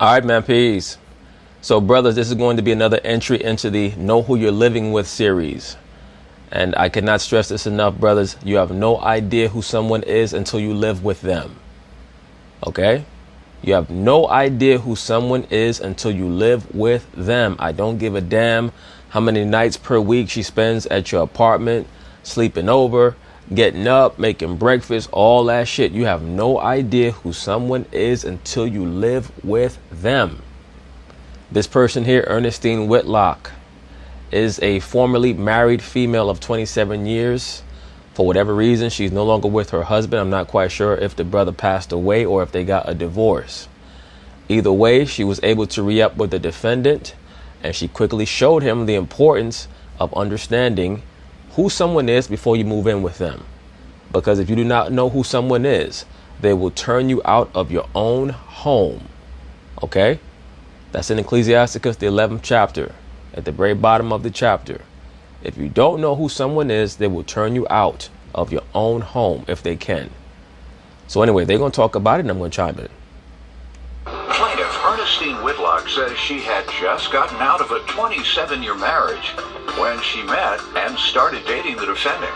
All right, man, peace. So, brothers, this is going to be another entry into the Know Who You're Living With series. And I cannot stress this enough, brothers. You have no idea who someone is until you live with them. Okay? You have no idea who someone is until you live with them. I don't give a damn how many nights per week she spends at your apartment, sleeping over, getting up, making breakfast, all that shit. You have no idea who someone is until you live with them. This person here, Ernestine Whitlock, is a formerly married female of 27 years. For whatever reason, she's no longer with her husband. I'm not quite sure if the brother passed away or if they got a divorce. Either way, she was able to re-up with the defendant, and she quickly showed him the importance of understanding who someone is before you move in with them. Because if you do not know who someone is, they will turn you out of your own home. Okay? That's in Ecclesiasticus, the 11th chapter, at the very bottom of the chapter. If you don't know who someone is, they will turn you out of your own home if they can. So anyway, they're going to talk about it, and I'm going to chime in. Plaintiff Ernestine Whitlock says she had just gotten out of a 27-year marriage when she met and started dating the defendant.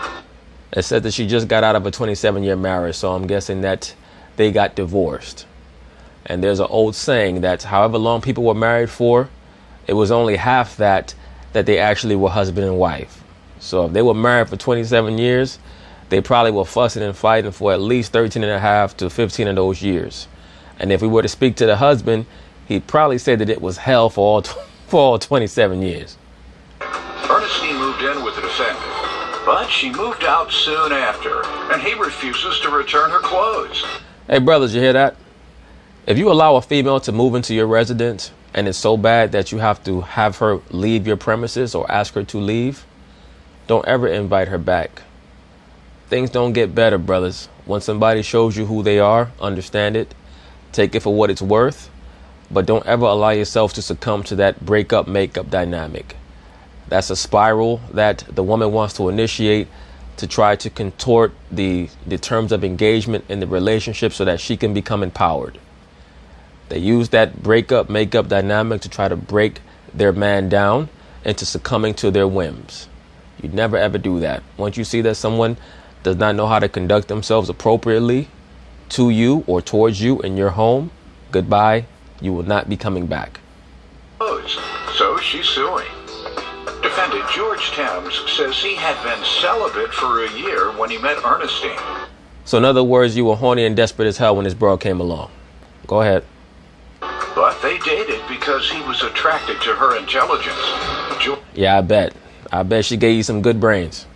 It said that she just got out of a 27-year marriage, so I'm guessing that they got divorced. And there's an old saying that however long people were married for, it was only half that they actually were husband and wife. So if they were married for 27 years, they probably were fussing and fighting for at least 13 and a half to 15 of those years. And if we were to speak to the husband, he'd probably say that it was hell for all 27 years. Ernestine moved in with the defendant, but she moved out soon after, and he refuses to return her clothes. Hey, brothers, you hear that? If you allow a female to move into your residence and it's so bad that you have to have her leave your premises or ask her to leave, don't ever invite her back. Things don't get better, brothers. When somebody shows you who they are, understand it, take it for what it's worth, but don't ever allow yourself to succumb to that breakup makeup dynamic. That's a spiral that the woman wants to initiate to try to contort the terms of engagement in the relationship so that she can become empowered. They use that breakup makeup dynamic to try to break their man down into succumbing to their whims. You'd never ever do that. Once you see that someone does not know how to conduct themselves appropriately to you or towards you in your home, goodbye. You will not be coming back. So she's suing. Defendant George Thames says he had been celibate for a year when he met Ernestine. So in other words, you were horny and desperate as hell when this bro came along. Go ahead. But they dated because he was attracted to her intelligence. Yeah, I bet she gave you some good brains.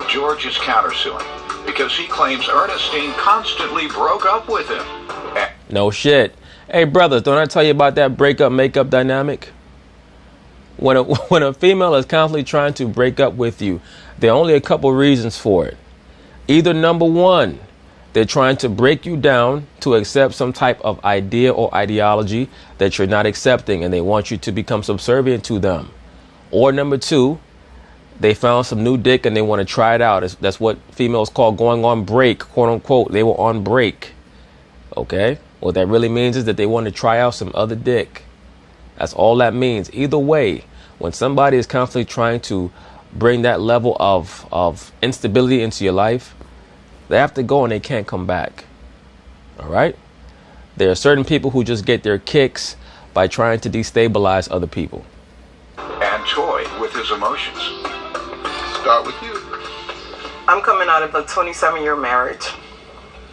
George is countersuing because he claims Ernestine constantly broke up with him. No shit. Hey, brothers, don't I tell you about that breakup makeup dynamic? When a female is constantly trying to break up with you, there are only a couple reasons for it. Either number one, they're trying to break you down to accept some type of idea or ideology that you're not accepting, and they want you to become subservient to them. Or number two, they found some new dick and they want to try it out. That's what females call going on break, quote unquote. They were on break. Okay? What that really means is that they want to try out some other dick. That's all that means. Either way, when somebody is constantly trying to bring that level of instability into your life, they have to go and they can't come back. All right? There are certain people who just get their kicks by trying to destabilize other people. And toy with his emotions. Start with you. I'm coming out of a 27-year marriage.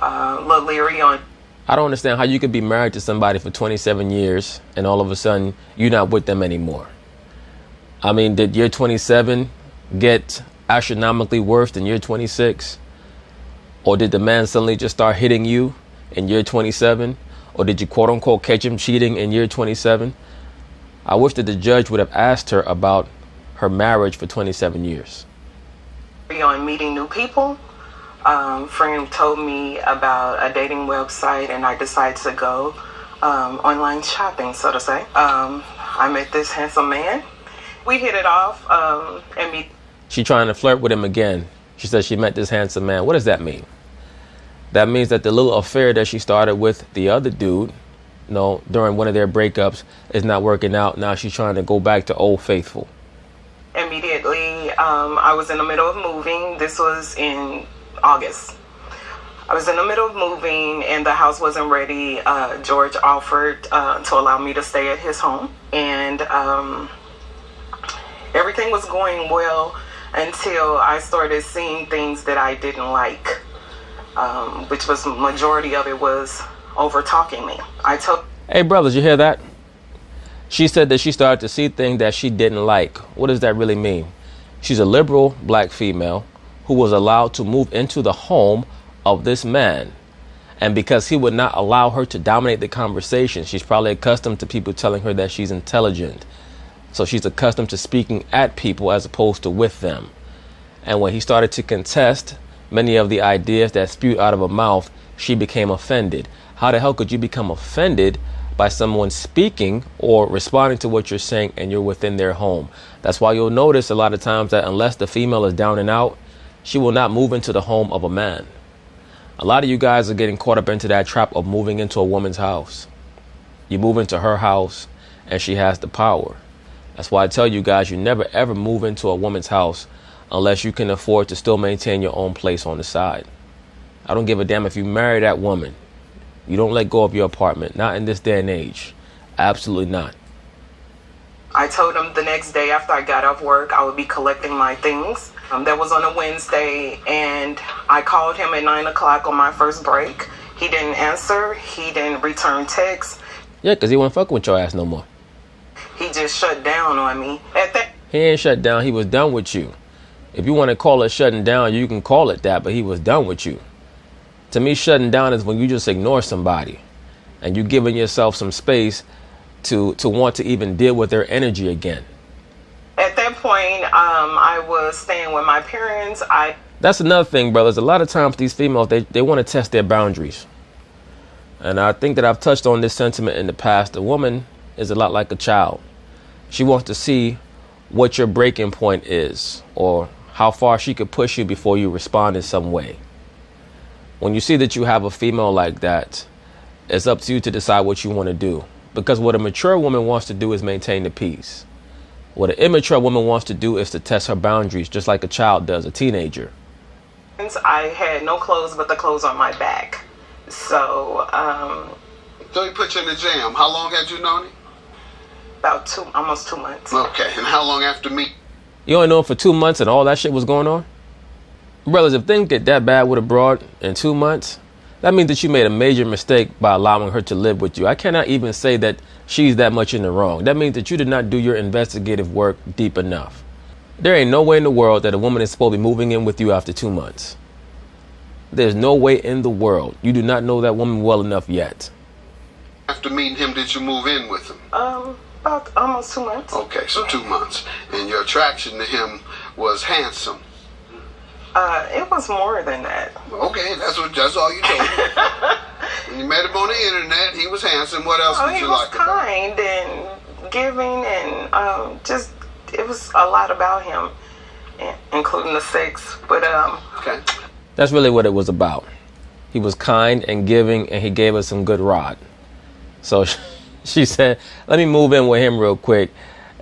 A little leery on. I don't understand how you could be married to somebody for 27 years and all of a sudden you're not with them anymore. I mean, did year 27 get astronomically worse than year 26? Or did the man suddenly just start hitting you in year 27? Or did you quote unquote catch him cheating in year 27? I wish that the judge would have asked her about her marriage for 27 years. On meeting new people. Friend told me about a dating website and I decided to go online shopping, so to say. I met this handsome man. We hit it off and She trying to flirt with him again. She said she met this handsome man. What does that mean? That means that the little affair that she started with the other dude during one of their breakups is not working out. Now she's trying to go back to old faithful. Immediately, I was in the middle of moving. This was in August. I was in the middle of moving and the house wasn't ready. George offered to allow me to stay at his home. And everything was going well until I started seeing things that I didn't like, which was majority of it was over talking me. Hey brothers, you hear that? She said that she started to see things that she didn't like. What does that really mean? She's a liberal black female who was allowed to move into the home of this man. And because he would not allow her to dominate the conversation, she's probably accustomed to people telling her that she's intelligent. So she's accustomed to speaking at people as opposed to with them. And when he started to contest many of the ideas that spewed out of her mouth, she became offended. How the hell could you become offended by someone speaking or responding to what you're saying and you're within their home? That's why you'll notice a lot of times that unless the female is down and out, she will not move into the home of a man. A lot of you guys are getting caught up into that trap of moving into a woman's house. You move into her house and she has the power. That's why I tell you guys, you never ever move into a woman's house unless you can afford to still maintain your own place on the side. I don't give a damn if you marry that woman. You don't let go of your apartment. Not in this day and age. Absolutely not. I told him the next day after I got off work, I would be collecting my things. That was on a Wednesday, and I called him at 9 o'clock on my first break. He didn't answer. He didn't return texts. Yeah, because he wasn't fucking with your ass no more. He just shut down on me. He ain't shut down. He was done with you. If you want to call it shutting down, you can call it that, but he was done with you. To me, shutting down is when you just ignore somebody and you're giving yourself some space to want to even deal with their energy again. At that point, I was staying with my parents. That's another thing, brothers. A lot of times these females, they want to test their boundaries. And I think that I've touched on this sentiment in the past. A woman is a lot like a child. She wants to see what your breaking point is or how far she could push you before you respond in some way. When you see that you have a female like that, it's up to you to decide what you want to do. Because what a mature woman wants to do is maintain the peace. What an immature woman wants to do is to test her boundaries, just like a child does, a teenager. I had no clothes but the clothes on my back. So he put you in the jam. How long had you known him? About almost 2 months. Okay, and how long after me? You only know him for 2 months and all that shit was going on? Brothers, if things get that bad with a broad in 2 months, that means that you made a major mistake by allowing her to live with you. I cannot even say that she's that much in the wrong. That means that you did not do your investigative work deep enough. There ain't no way in the world that a woman is supposed to be moving in with you after 2 months. There's no way in the world. You do not know that woman well enough yet. After meeting him, did you move in with him? About almost 2 months. Okay, so 2 months. And your attraction to him was handsome. It was more than that. Okay, that's all you told me. When you met him on the internet, he was handsome. What else did you like about him? He was kind and giving and just, it was a lot about him, including the sex. But okay. That's really what it was about. He was kind and giving, and he gave us some good rod. So she said, let me move in with him real quick.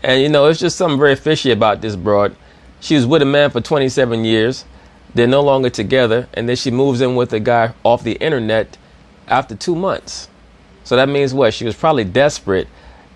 And, you know, it's just something very fishy about this broad. She was with a man for 27 years. They're no longer together. And then she moves in with a guy off the internet after 2 months. So that means what? She was probably desperate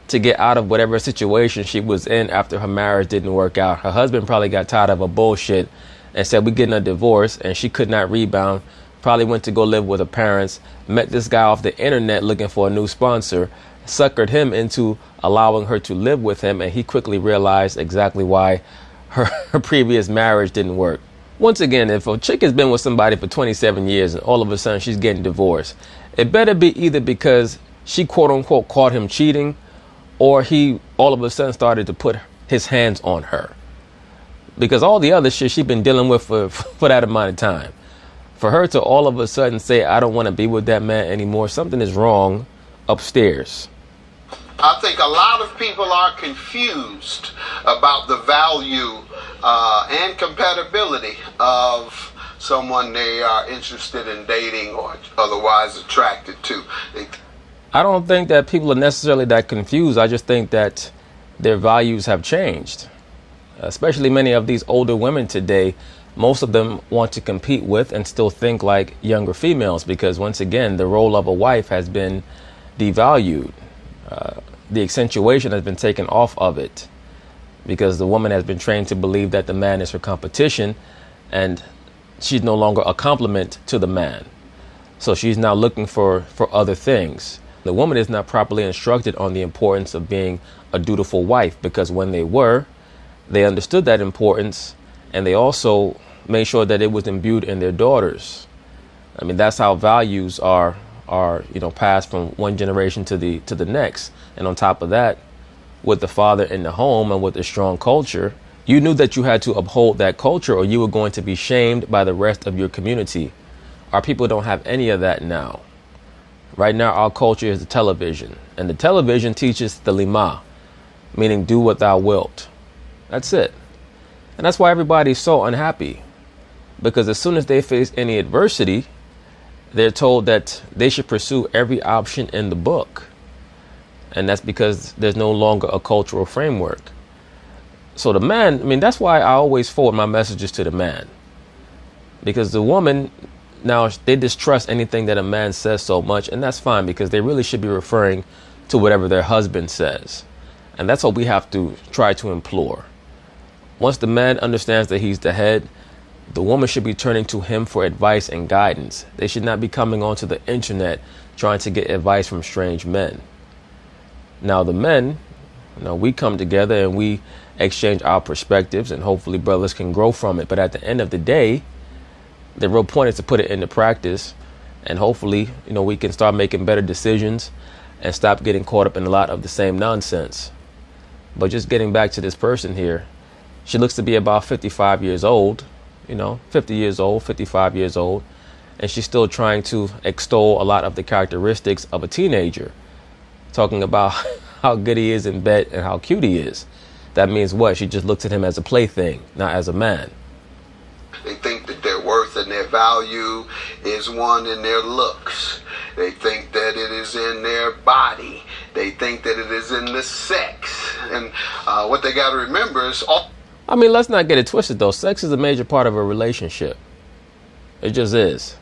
to get out of whatever situation she was in after her marriage didn't work out. Her husband probably got tired of her bullshit and said, we're getting a divorce. And she could not rebound. Probably went to go live with her parents. Met this guy off the internet looking for a new sponsor. Suckered him into allowing her to live with him. And he quickly realized exactly why her previous marriage didn't work. Once again, if a chick has been with somebody for 27 years and all of a sudden she's getting divorced, it better be either because she quote unquote caught him cheating or he all of a sudden started to put his hands on her. Because all the other shit she's been dealing with for that amount of time. For her to all of a sudden say, I don't want to be with that man anymore, something is wrong upstairs. I think a lot of people are confused about the value and compatibility of someone they are interested in dating or otherwise attracted to. I don't think that people are necessarily that confused. I just think that their values have changed. Especially many of these older women today, most of them want to compete with and still think like younger females because, once again, the role of a wife has been devalued. The accentuation has been taken off of it because the woman has been trained to believe that the man is her competition and she's no longer a complement to the man. So she's now looking for other things. The woman is not properly instructed on the importance of being a dutiful wife because when they understood that importance and they also made sure that it was imbued in their daughters. I mean, that's how values are passed from one generation to the next. And on top of that, with the father in the home and with a strong culture, you knew that you had to uphold that culture or you were going to be shamed by the rest of your community. Our people don't have any of that now. Right now, our culture is the television, and the television teaches the lima, meaning do what thou wilt. That's it. And that's why everybody's so unhappy, because as soon as they face any adversity, they're told that they should pursue every option in the book. And that's because there's no longer a cultural framework. So the man, I mean, that's why I always forward my messages to the man. Because the woman, now they distrust anything that a man says so much. And that's fine because they really should be referring to whatever their husband says. And that's what we have to try to implore. Once the man understands that he's the head, the woman should be turning to him for advice and guidance. They should not be coming onto the internet trying to get advice from strange men. Now, the men, we come together and we exchange our perspectives and hopefully brothers can grow from it. But at the end of the day, the real point is to put it into practice and hopefully, we can start making better decisions and stop getting caught up in a lot of the same nonsense. But just getting back to this person here, she looks to be about 55 years old, 50 years old, 55 years old, and she's still trying to extol a lot of the characteristics of a teenager, talking about how good he is in bed and how cute he is. That means what? She just looks at him as a plaything, not as a man. They think that their worth and their value is one in their looks. They think that it is in their body. They think that it is in the sex. And what they got to remember is let's not get it twisted, though. Sex is a major part of a relationship. It just is.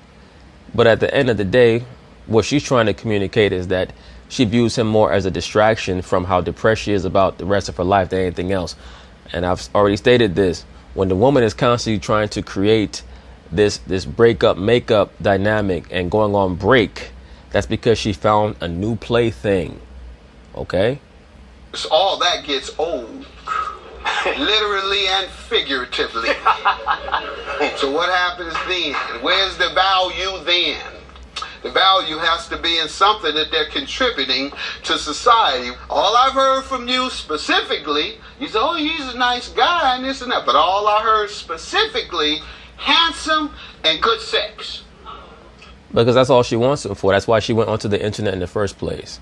But at the end of the day, what she's trying to communicate is that she views him more as a distraction from how depressed she is about the rest of her life than anything else. And I've already stated this. When the woman is constantly trying to create this breakup, makeup dynamic and going on break, that's because she found a new plaything. Okay? All that gets old. Literally and figuratively. So what happens then? Where's the value then? The value has to be in something that they're contributing to society. All I've heard from you specifically, you say, oh, he's a nice guy and this and that. But all I heard specifically, handsome and good sex. Because that's all she wants him for. That's why she went onto the internet in the first place.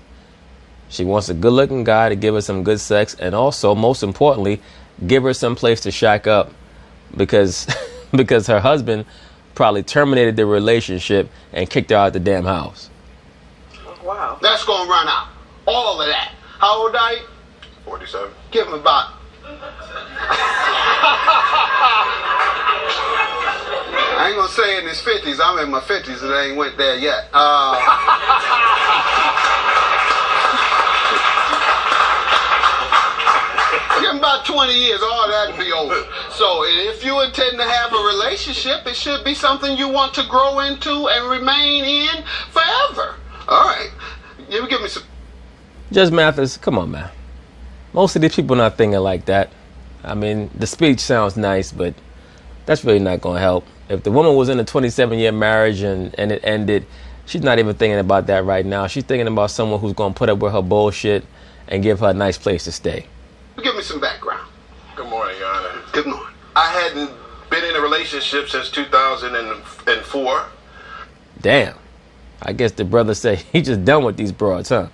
She wants a good looking guy to give her some good sex. And also, most importantly, give her some place to shack up. Because her husband probably terminated the relationship and kicked her out the damn house. Wow. That's going to run out. All of that. How old are you? 47. Give him about... I ain't going to say in his 50s. I'm in my 50s and I ain't went there yet. Give him about 20 years, all that'll be over. So if you intend to have a relationship, it should be something you want to grow into and remain in forever. All right. You give me some... Judge Mathis, come on, man. Most of these people are not thinking like that. I mean, the speech sounds nice, but that's really not going to help. If the woman was in a 27-year marriage and it ended, she's not even thinking about that right now. She's thinking about someone who's going to put up with her bullshit and give her a nice place to stay. Give me some background. Good morning, Your Honor. Good morning. I hadn't been in a relationship since 2004. Damn. I guess the brother said he just done with these broads, huh?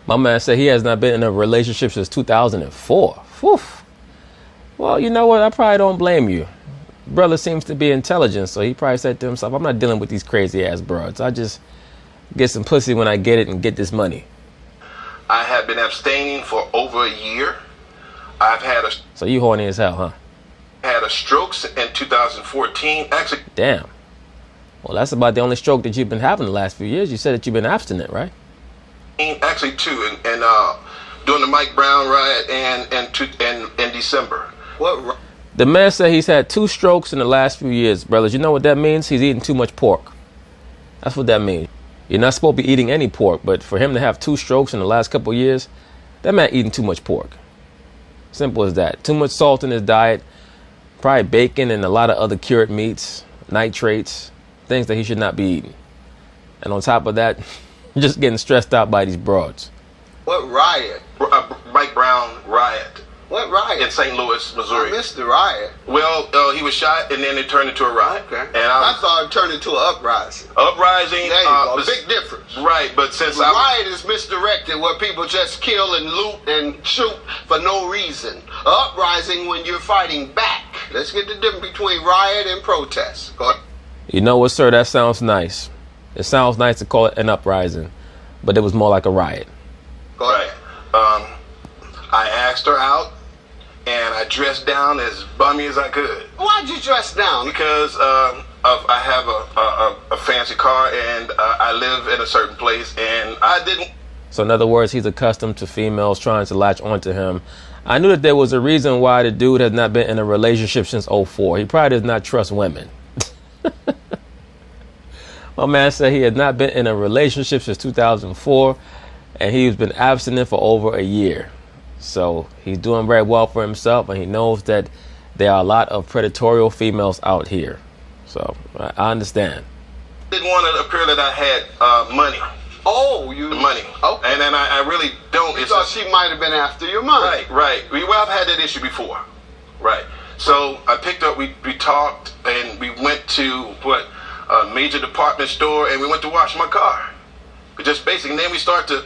My man said he has not been in a relationship since 2004. Whew. Well, you know what? I probably don't blame you. Brother seems to be intelligent, so he probably said to himself, I'm not dealing with these crazy ass broads. I just get some pussy when I get it and get this money. have been abstaining for over a year. I've had a So you horny as hell, huh? had a stroke in 2014. Actually, Damn. Well, that's about the only stroke that you've been having the last few years. You said that you've been abstinent, right? actually two, and during the Mike Brown riot and in December. What? The man said he's had 2 strokes in the last few years, brothers. You know what that means? He's eating too much pork. That's what that means. You're not supposed to be eating any pork, but for him to have 2 strokes in the last couple of years, that man eating too much pork. Simple as that. Too much salt in his diet, probably bacon and a lot of other cured meats, nitrates, things that he should not be eating. And on top of that, just getting stressed out by these broads. What riot? Mike Brown riot What riot? in St. Louis, I Missouri. missed the riot. Well, he was shot and then it turned into a riot. Okay. And I thought it turned into an uprising. uprising. There you go. Big difference. Right, but since The I riot is misdirected, where people just kill and loot and shoot for no reason. Uprising when you're fighting back. Let's get the difference between riot and protest. Go ahead. You know what, sir? That sounds nice. It sounds nice to call it an uprising, but it was more like a riot. Go ahead. I asked her out and I dressed down as bummy as I could Why'd you dress down? because I have a fancy car and I live in a certain place and I didn't. So in other words, he's accustomed to females trying to latch onto him. I knew that there was a reason why the dude has not been in a relationship since '04. He probably does not trust women. My man said he had not been in a relationship since 2004, and he's been abstinent for over a year. So he's doing very well for himself, and he knows that there are a lot of predatory females out here. So I understand. Didn't want to appear that I had money. Oh, you Money. Okay. And I really don't. You It's thought just- she might have been after your money. Right. Well, I've had that issue before. Right. So I picked up, we talked, and we went to a major department store, and we went to wash my car. We just basically, and then we start to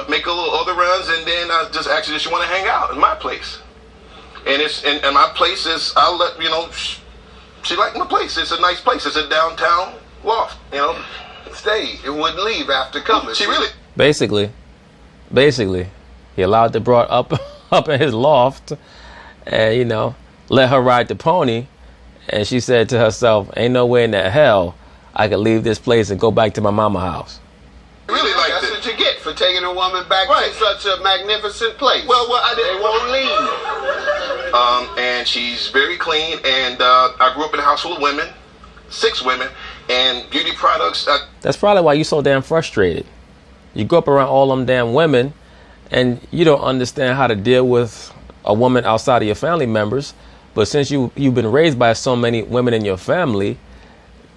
make a little other runs, and then I just asked her, does she want to hang out in my place? And and my place is, I'll let you know, she liked my place. It's a nice place. It's a downtown loft, you know. Stayed and wouldn't leave after coming. She really. Basically, he allowed the broad up in his loft, and let her ride the pony. And she said to herself, "Ain't no way in the hell I could leave this place and go back to my mama house." Really Yeah, liked that's it. what you get for taking a woman back Right. to such a magnificent place. Well, I They didn't. won't leave. And she's very clean. And I grew up in a house full of women, 6 women, and beauty products. That's probably why you're so damn frustrated. You grew up around all them damn women, and you don't understand how to deal with a woman outside of your family members. But since you've been raised by so many women in your family,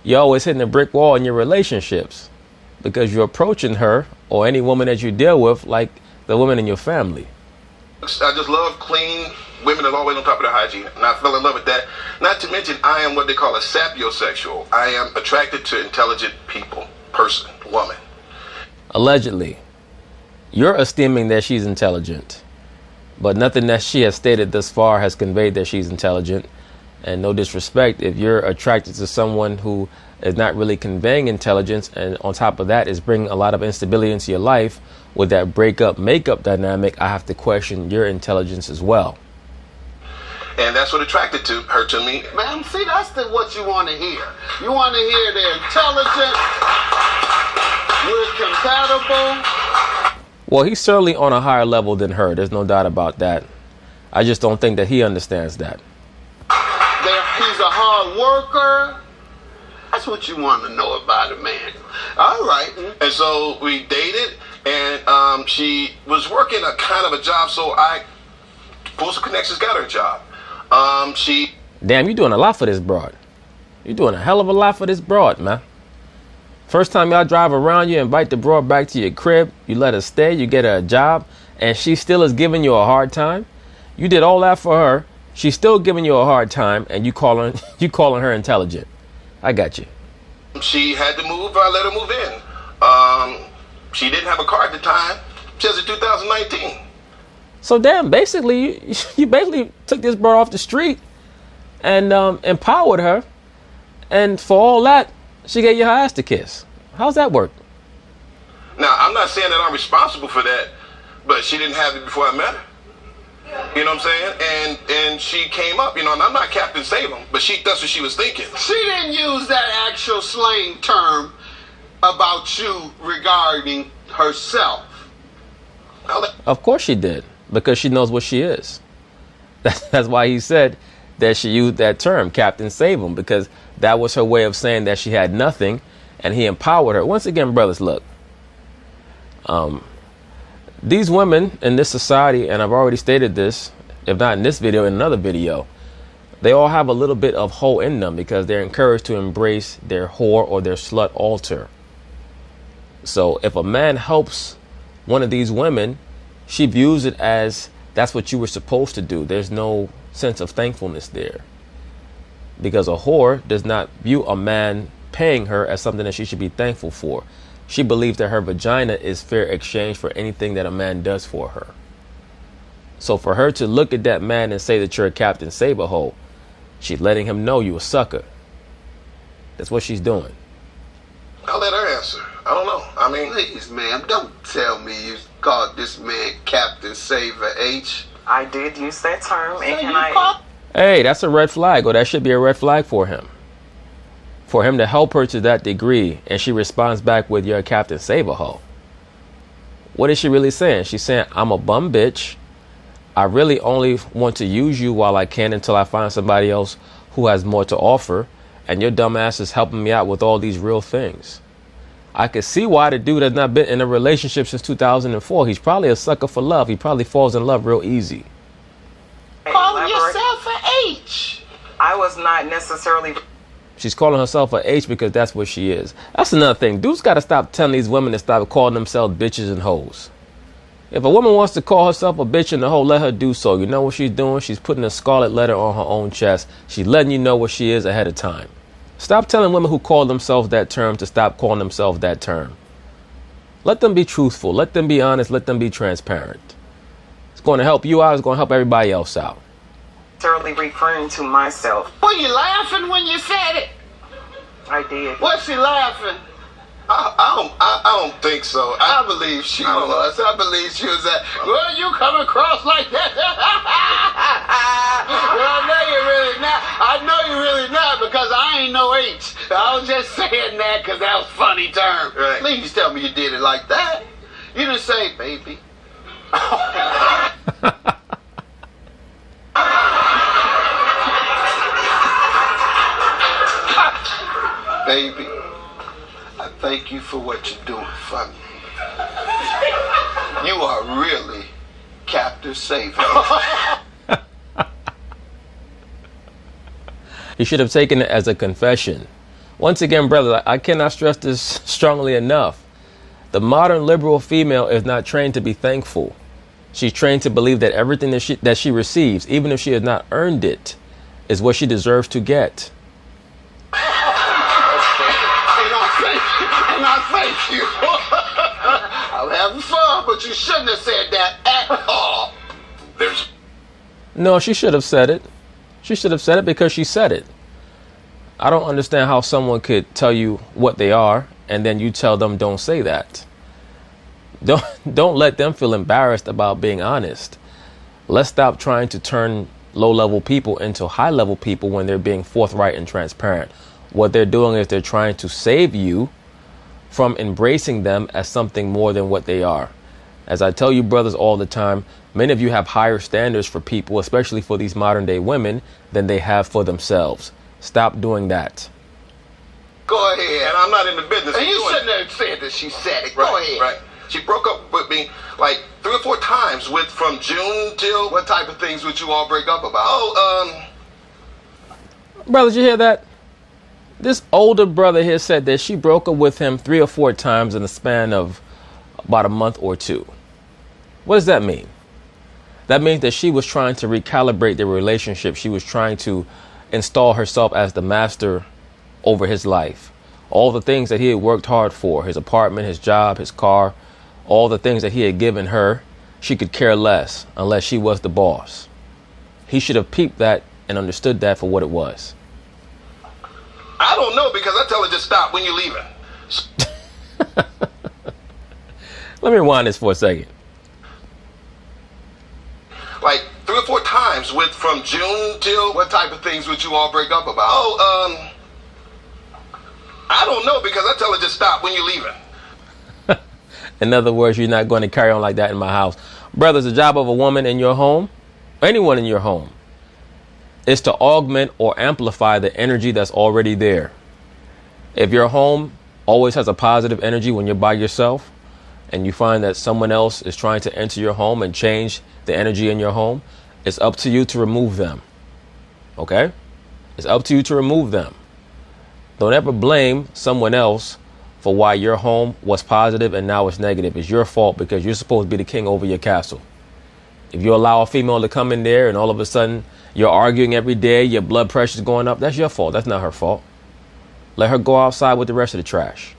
you're always hitting a brick wall in your relationships because you're approaching her or any woman that you deal with like the women in your family. I just love clean women that are always on top of their hygiene, and I fell in love with that. Not to mention, I am what they call a sapiosexual. I am attracted to intelligent people, person, woman. Allegedly, you're esteeming that she's intelligent, but nothing that she has stated thus far has conveyed that she's intelligent. And no disrespect, if you're attracted to someone who is not really conveying intelligence, and on top of that is bringing a lot of instability into your life with that breakup-makeup dynamic, I have to question your intelligence as well. And that's what attracted her to me. Man, see, that's what you want to hear. You want to hear they're intelligent, we're compatible. Well, he's certainly on a higher level than her. There's no doubt about that. I just don't think that he understands that. He's a hard worker. That's what you want to know about a man. All right. And so we dated, and she was working a kind of a job, so I pulled some connections, got her a job. Damn, you're doing a lot for this broad. You're doing a hell of a lot for this broad, man. First time y'all drive around, you invite the broad back to your crib, you let her stay, you get her a job, and she still is giving you a hard time. You did all that for her. She's still giving you a hard time, and you calling her intelligent. I got you. She had to move. I let her move in. She didn't have a car at the time. She has a 2019. So damn, basically, you basically took this broad off the street and empowered her, and for all that, she gave you her ass to kiss. How's that work? Now, I'm not saying that I'm responsible for that, but she didn't have it before I met her. You know what I'm saying? And she came up, you know, and I'm not Captain Save 'em, but that's what she was thinking. She didn't use that actual slang term about you regarding herself. Of course she did, because she knows what she is. That's why he said that she used that term, Captain Save 'em, because that was her way of saying that she had nothing, and he empowered her. Once again, brothers, look. These women in this society, and I've already stated this, if not in this video, in another video, they all have a little bit of hoe in them because they're encouraged to embrace their whore or their slut altar. So if a man helps one of these women, she views it as that's what you were supposed to do. There's no sense of thankfulness there. Because a whore does not view a man paying her as something that she should be thankful for. She believes that her vagina is fair exchange for anything that a man does for her. So for her to look at that man and say that you're a Captain Saberhole, she's letting him know you a sucker. That's what she's doing. I'll let her answer. I don't know. I mean, Please, ma'am, don't tell me you called this man Captain Saver H. I did use that term, and So can you I? called- Hey, that's a red flag, or that should be a red flag for him. For him to help her to that degree, and she responds back with, you're a Captain Saberhole. What is she really saying? She's saying, I'm a bum bitch. I really only want to use you while I can until I find somebody else who has more to offer. And your dumb ass is helping me out with all these real things. I could see why the dude has not been in a relationship since 2004. He's probably a sucker for love. He probably falls in love real easy. calling yourself an H. I was not necessarily. She's calling herself a H because that's what she is. That's another thing. Dudes got to stop telling these women to stop calling themselves bitches and hoes. If a woman wants to call herself a bitch and a hoe, let her do so. You know what she's doing? She's putting a scarlet letter on her own chest. She's letting you know what she is ahead of time. Stop telling women who call themselves that term to stop calling themselves that term. Let them be truthful. Let them be honest. Let them be transparent. It's going to help you out. It's going to help everybody else out. Necessarily referring to myself. Were you laughing when you said it? I did. Was she laughing? I don't think so. I believe she was. I believe she was at, well, you come across like that. Well, I know you're really not. I know you're really not because I ain't no H. I was just saying that because that was a funny term. Right. Please tell me you did it like that. You didn't say, baby. Baby, I thank you for what you're doing for me. You are really Captain Saver. You should have taken it as a confession. Once again, brother, I cannot stress this strongly enough. The modern liberal female is not trained to be thankful. She's trained to believe that everything that she receives, even if she has not earned it, is what she deserves to get. And I thank you. I'm having fun, but you shouldn't have said that at all. No, she should have said it. She should have said it because she said it. I don't understand how someone could tell you what they are and then you tell them don't say that. Don't let them feel embarrassed about being honest. Let's stop trying to turn low-level people into high-level people when they're being forthright and transparent. What they're doing is they're trying to save you from embracing them as something more than what they are. As I tell you brothers all the time, many of you have higher standards for people, especially for these modern day women, than they have for themselves. Stop doing that. Go ahead. And I'm not in the business. And you of doing shouldn't have said that she said it. Right, Go ahead. Right. She broke up with me like 3 or 4 times from June till. What type of things would you all break up about? Brothers, you hear that? This older brother here said that she broke up with him 3 or 4 times in the span of about a month or 2. What does that mean? That means that she was trying to recalibrate their relationship. She was trying to install herself as the master over his life. All the things that he had worked hard for, his apartment, his job, his car, all the things that he had given her, she could care less unless she was the boss. He should have peeped that and understood that for what it was. I don't know because I tell her just stop when you're leaving. Let me rewind this for a second. like 3 or 4 times from June till... What type of things would you all break up about? Oh, I don't know, because I tell her just stop when you're leaving. In other words, you're not going to carry on like that in my house. Brothers, the job of a woman in your home, anyone in your home, is to augment or amplify the energy that's already there. If your home always has a positive energy when you're by yourself, and you find that someone else is trying to enter your home and change the energy in your home, it's up to you to remove them. Okay? It's up to you to remove them. Don't ever blame someone else for why your home was positive and now it's negative. It's your fault, because you're supposed to be the king over your castle. If you allow a female to come in there and all of a sudden you're arguing every day, your blood pressure's going up, that's your fault. That's not her fault. Let her go outside with the rest of the trash.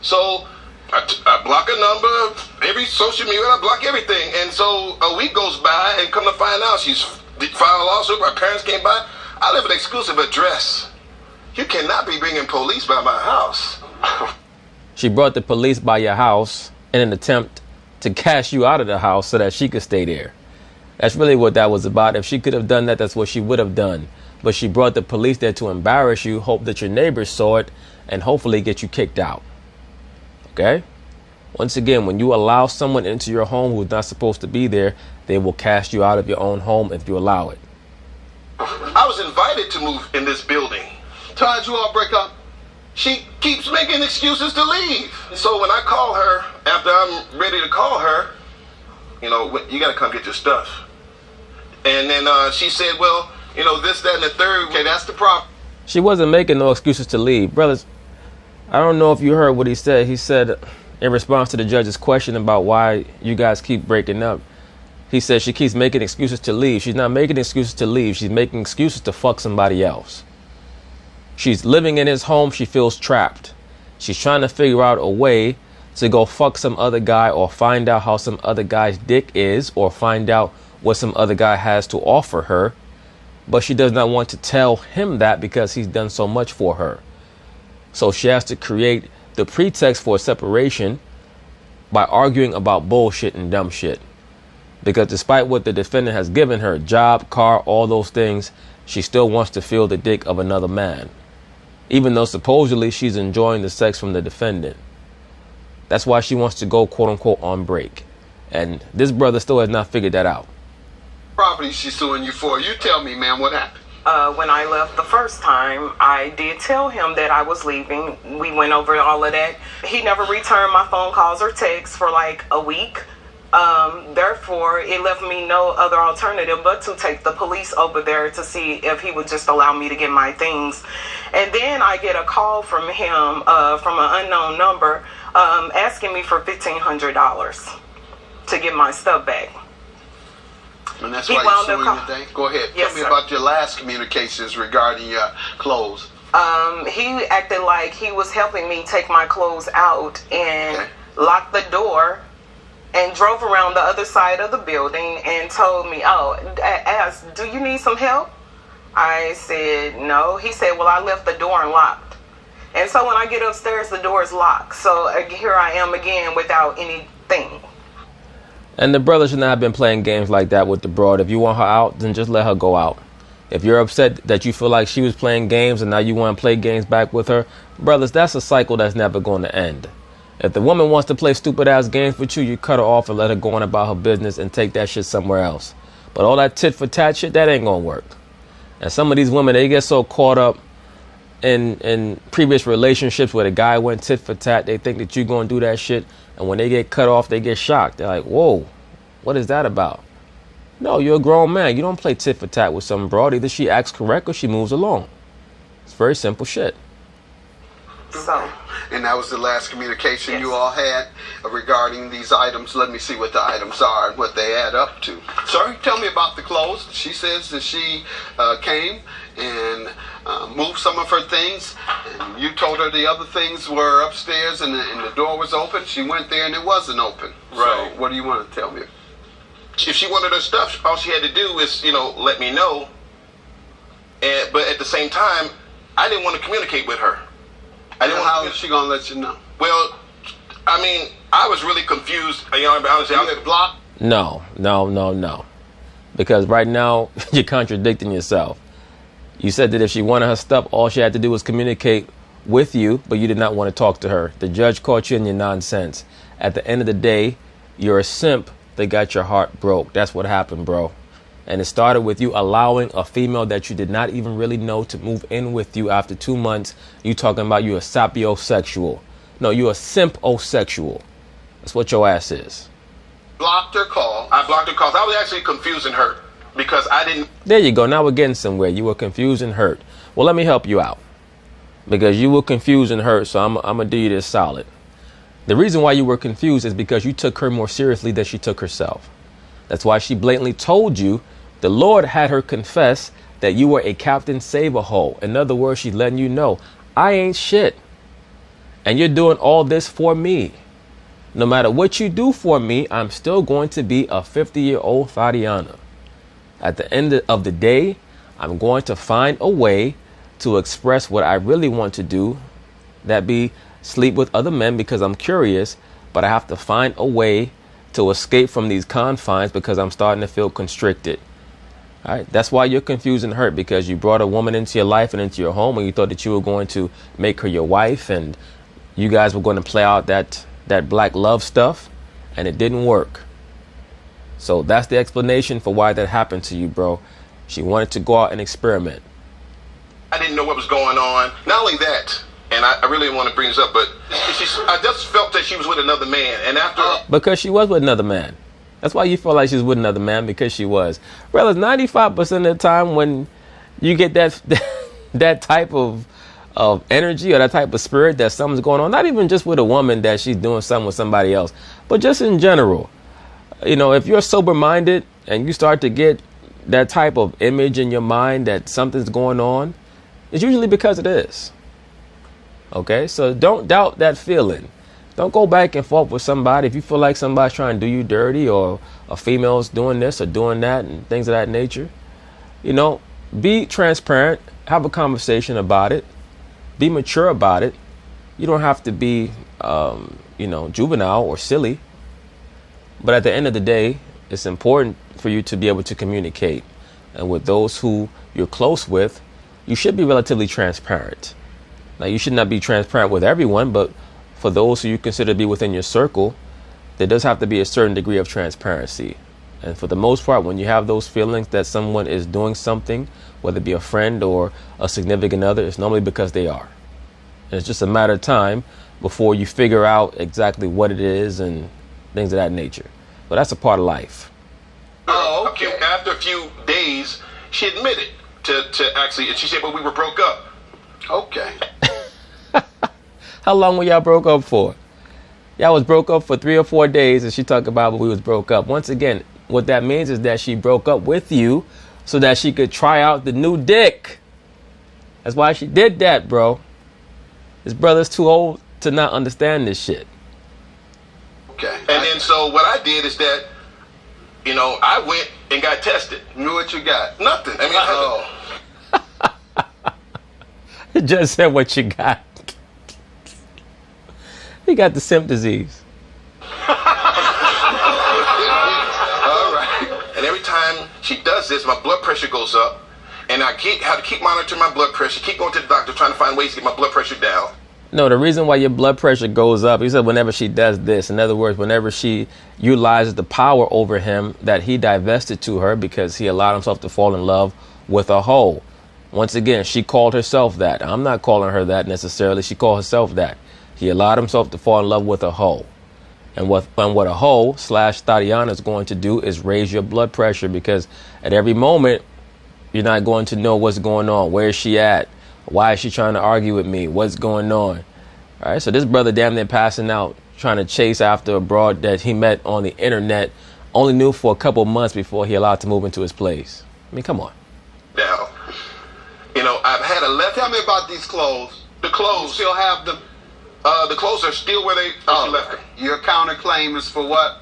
So I block a number, every social media, I block everything. And so a week goes by, and come to find out she's filed a lawsuit, her parents came by. I live an exclusive address. You cannot be bringing police by my house. She brought the police by your house in an attempt to cast you out of the house so that she could stay there. That's really what that was about. If she could have done that, that's what she would have done. But she brought the police there to embarrass you, hope that your neighbors saw it, and hopefully get you kicked out. Okay? Once again, when you allow someone into your home who's not supposed to be there, they will cast you out of your own home if you allow it. I was invited to move in this building. So how'd you all break up? She keeps making excuses to leave. So when I call her, after I'm ready to call her, you know, you got to come get your stuff. And then she said, well, you know, this, that, and the third. Okay, that's the problem. She wasn't making no excuses to leave. Brothers, I don't know if you heard what he said. He said, in response to the judge's question about why you guys keep breaking up, he said she keeps making excuses to leave. She's not making excuses to leave. She's making excuses to fuck somebody else. She's living in his home. She feels trapped. She's trying to figure out a way to go fuck some other guy, or find out how some other guy's dick is, or find out what some other guy has to offer her. But she does not want to tell him that because he's done so much for her. So she has to create the pretext for a separation by arguing about bullshit and dumb shit. Because despite what the defendant has given her, job, car, all those things, she still wants to feel the dick of another man, even though supposedly she's enjoying the sex from the defendant. That's why she wants to go, quote unquote, on break. And this brother still has not figured that out. Property she's suing you for. You tell me, man, what happened? When I left the first time, I did tell him that I was leaving. We went over all of that. He never returned my phone calls or texts for like a week. Therefore, it left me no other alternative but to take the police over there to see if he would just allow me to get my things. And then I get a call from him, from an unknown number, asking me for $1,500 to get my stuff back. And that's why you're suing today? Go ahead. Yes, Tell me sir. about your last communications regarding your clothes. He acted like he was helping me take my clothes out and locked the door and drove around the other side of the building and told me, asked, do you need some help? I said, no. He said, well, I left the door unlocked. And so when I get upstairs, the door is locked. So here I am again without anything. And the brother should not have been playing games like that with the broad. If you want her out, then just let her go out. If you're upset that you feel like she was playing games and now you want to play games back with her, brothers, that's a cycle that's never going to end. If the woman wants to play stupid ass games with you, you cut her off and let her go on about her business and take that shit somewhere else. But all that tit for tat shit, that ain't going to work. And some of these women, they get so caught up in previous relationships where the guy went tit for tat, they think that you're going to do that shit. And when they get cut off, they get shocked. They're like, whoa, what is that about? No, you're a grown man. You don't play tit for tat with some broad. Either she acts correct or she moves along. It's very simple shit. So. And that was the last communication you all had regarding these items. Let me see what the items are and what they add up to. Sorry, tell me about the clothes. She says that she came and moved some of her things, and you told her the other things were upstairs and the door was open. She went there and it wasn't open. Right. So what do you want to tell me? If she wanted her stuff, all she had to do is, let me know. But at the same time, I didn't want to communicate with her. How is she gonna let you know? Well, I mean, I was really confused. Honestly, You had blocked? No. Because right now, you're contradicting yourself. You said that if she wanted her stuff, all she had to do was communicate with you, but you did not want to talk to her. The judge caught you in your nonsense. At the end of the day, you're a simp that got your heart broke. That's what happened, bro. And it started with you allowing a female that you did not even really know to move in with you after 2 months. You talking about you a sapiosexual. No, you a simp-osexual. That's what your ass is. Blocked her call. I blocked her calls. I was actually confused and hurt because I didn't. There you go. Now we're getting somewhere. You were confused and hurt. Well, let me help you out. Because you were confused and hurt, so I'm going to do you this solid. The reason why you were confused is because you took her more seriously than she took herself. That's why she blatantly told you the Lord had her confess that you were a Captain Save-A-Hole. In other words, she's letting you know, I ain't shit. And you're doing all this for me. No matter what you do for me, I'm still going to be a 50-year-old Thadiana. At the end of the day, I'm going to find a way to express what I really want to do. That be sleep with other men because I'm curious, but I have to find a way to escape from these confines because I'm starting to feel constricted. All right. That's why you're confused and hurt, because you brought a woman into your life and into your home and you thought that you were going to make her your wife and you guys were going to play out that black love stuff, and it didn't work. So that's the explanation for why that happened to you, bro. She wanted to go out and experiment. I didn't know what was going on. Not only that, and I really want to bring this up, but I just felt that she was with another man. And after... Because she was with another man. That's why you feel like she's with another man, because she was. Well, it's 95% of the time when you get that type of energy or that type of spirit that something's going on, not even just with a woman that she's doing something with somebody else, but just in general. You know, if you're sober-minded and you start to get that type of image in your mind that something's going on, it's usually because it is. Okay, so don't doubt that feeling. Don't go back and forth with somebody. If you feel like somebody's trying to do you dirty or a female's doing this or doing that and things of that nature, you know, be transparent, have a conversation about it, be mature about it. You don't have to be, juvenile or silly. But at the end of the day, it's important for you to be able to communicate. And with those who you're close with, you should be relatively transparent. Now, you should not be transparent with everyone, but for those who you consider to be within your circle, there does have to be a certain degree of transparency. And for the most part, when you have those feelings that someone is doing something, whether it be a friend or a significant other, it's normally because they are. And it's just a matter of time before you figure out exactly what it is and things of that nature. But that's a part of life. Oh, okay. After a few days, she admitted to actually, and she said, well, we were broke up. Okay. How long were y'all broke up for? Y'all was broke up for 3 or 4 days, and she talked about when we was broke up. Once again, what that means is that she broke up with you so that she could try out the new dick. That's why she did that, bro. This brother's too old to not understand this shit. Okay. And then so what I did is that, I went and got tested. Knew what you got? Nothing. I It just said what you got. He got the simp disease. All right. And every time she does this, my blood pressure goes up. And I have to keep monitoring my blood pressure, keep going to the doctor, trying to find ways to get my blood pressure down. No, the reason why your blood pressure goes up, he said whenever she does this, in other words, whenever she utilizes the power over him that he divested to her because he allowed himself to fall in love with a hoe. Once again, she called herself that. I'm not calling her that necessarily. She called herself that. He allowed himself to fall in love with a hoe. And what a hoe / Thadiana is going to do is raise your blood pressure, because at every moment, you're not going to know what's going on. Where is she at? Why is she trying to argue with me? What's going on? All right. So this brother damn near passing out, trying to chase after a broad that he met on the internet, only knew for a couple months before he allowed to move into his place. I mean, come on. Now, I've had a left. Tell me about these clothes. The clothes. You still have them? The clothes are still where she left them. Your counterclaim is for what?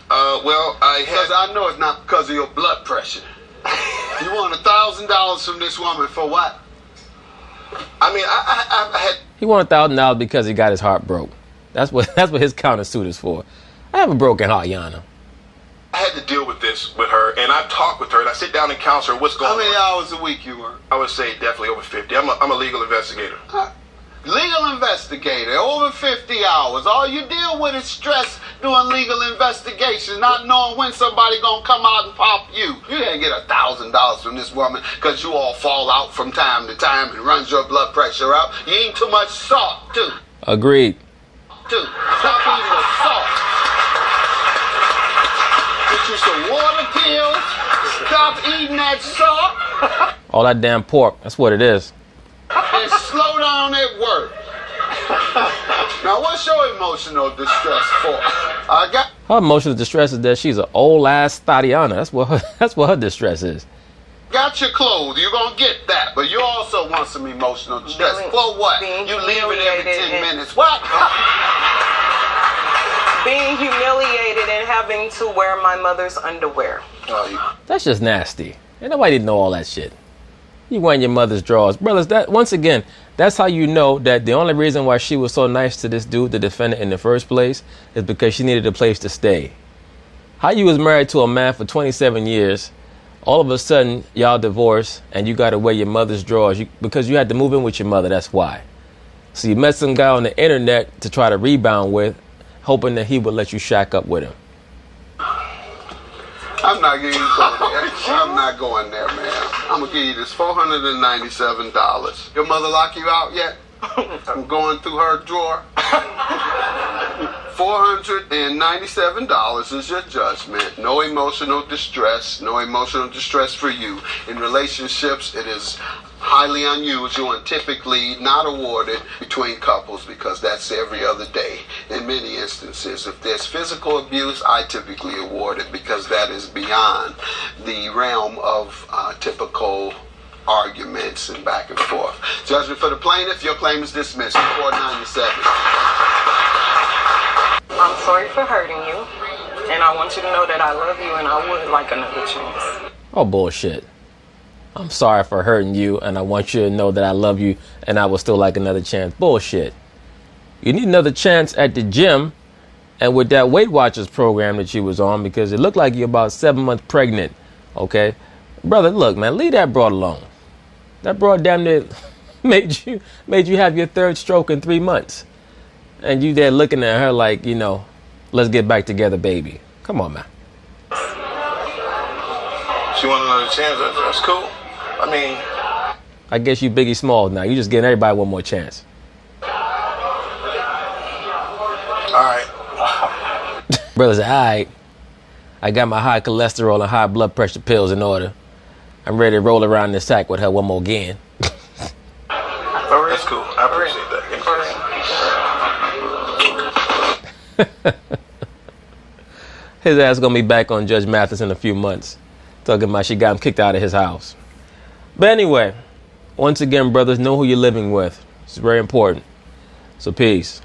Because I know it's not because of your blood pressure. You want $1,000 from this woman for what? I had. He wanted $1,000 because he got his heart broke. That's what his countersuit is for. I have a broken heart, Yana. I had to deal with this with her, and I talk with her, and I sit down and counsel her what's going on. How many hours a week you work? I would say definitely over 50. I'm a legal investigator. Legal investigator, over 50 hours. All you deal with is stress doing legal investigation, not knowing when somebody gonna come out and pop you. You didn't get $1,000 from this woman because you all fall out from time to time and runs your blood pressure up. You eat too much salt, too. Agreed. Dude, stop eating the salt. Get you some water pills. Stop eating that salt. All that damn pork. That's what it is. And slow down at work. Now, what's your emotional distress for? Her emotional distress is that she's an old ass Tatiana. That's what her distress is. Got your clothes, you're gonna get that, but you also want some emotional distress. For what? You leave it every 10 minutes. What? Being humiliated and having to wear my mother's underwear. That's just nasty. Ain't nobody know all that shit. You wearing your mother's drawers. Brothers, that once again, that's how you know that the only reason why she was so nice to this dude, the defendant, in the first place is because she needed a place to stay. How you was married to a man for 27 years, all of a sudden y'all divorced and you got to wear your mother's drawers because you had to move in with your mother. That's why. So you met some guy on the internet to try to rebound with, hoping that he would let you shack up with him. I'm not going there. I'm not going there, man. I'm going to give you this $497. Your mother lock you out yet? I'm going through her drawer. $497 is your judgment. No emotional distress. No emotional distress for you. In relationships, it is highly unusual and typically not awarded between couples because that's every other day. In many instances, if there's physical abuse, I typically award it because that is beyond the realm of typical arguments and back and forth. Judgment for the plaintiff, your claim is dismissed. $497. I'm sorry for hurting you, and I want you to know that I love you and I would like another chance. Oh, bullshit. I'm sorry for hurting you, and I want you to know that I love you, and I would still like another chance. Bullshit. You need another chance at the gym and with that Weight Watchers program that you was on because it looked like you're about 7 months pregnant, okay? Brother, look, man, leave that broad alone. That broad damn near made you have your third stroke in 3 months. And you there looking at her like, you know, let's get back together, baby. Come on, man. She want another chance. That's cool. I mean, I guess you Biggie Smalls now. You just giving everybody one more chance. All right. Brothers, all right. I got my high cholesterol and high blood pressure pills in order. I'm ready to roll around this sack with her one more again. That's cool. I appreciate that. His ass gonna be back on Judge Mathis in a few months, talking about she got him kicked out of his house. But anyway, once again, brothers, know who you're living with. It's very important. So peace.